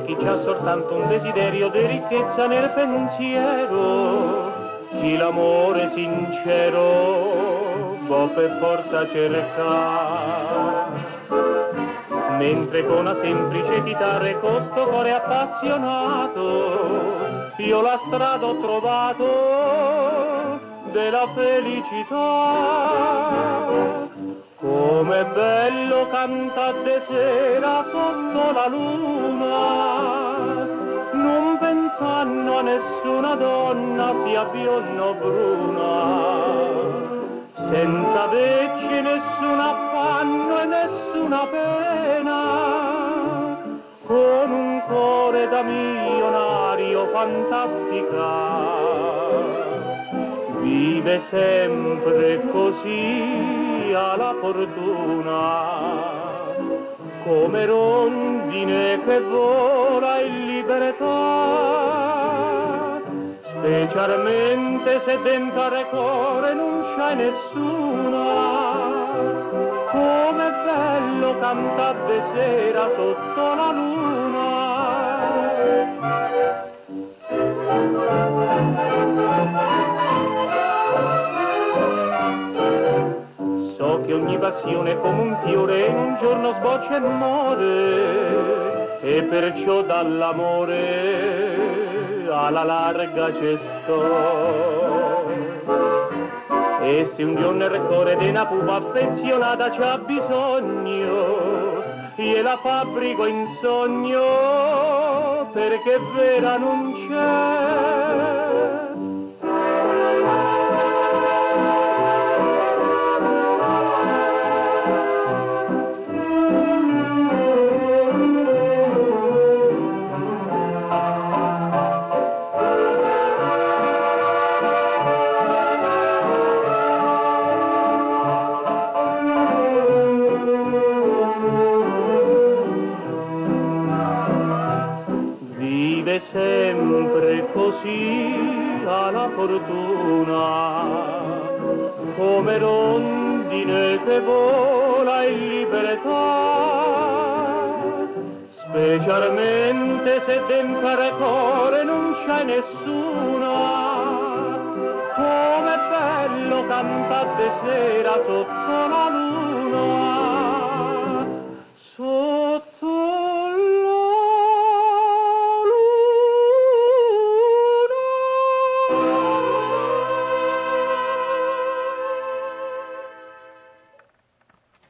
c'è chi c'ha soltanto un desiderio di ricchezza nel pensiero, chi l'amore sincero può per forza cercare. Mentre con una semplice chitarra e con sto cuore appassionato io la strada ho trovato della felicità. Com'è bello cantare de sera sotto la luna, non pensando a nessuna donna sia bionda o bruna, senza averci nessun affanno e nessuna pena, con un cuore da milionario fantastica. Vive sempre così alla fortuna, come rondine che vola in libertà, specialmente se dentro al cuore non c'è nessuna. Com'è bello cantare de sera sotto la luna. So che ogni passione è come un fiore in un giorno sboccia e muore, e perciò dall'amore alla larga ci sto. E se un giorno il cuore di una pupa affezionata c'ha bisogno, io la fabbrico in sogno, perché vera non c'è. Vive sempre così alla fortuna, come rondine che vola in libertà, specialmente se dentro al cuore non c'è nessuna. Com'è bello cantare de sera sotto la luna.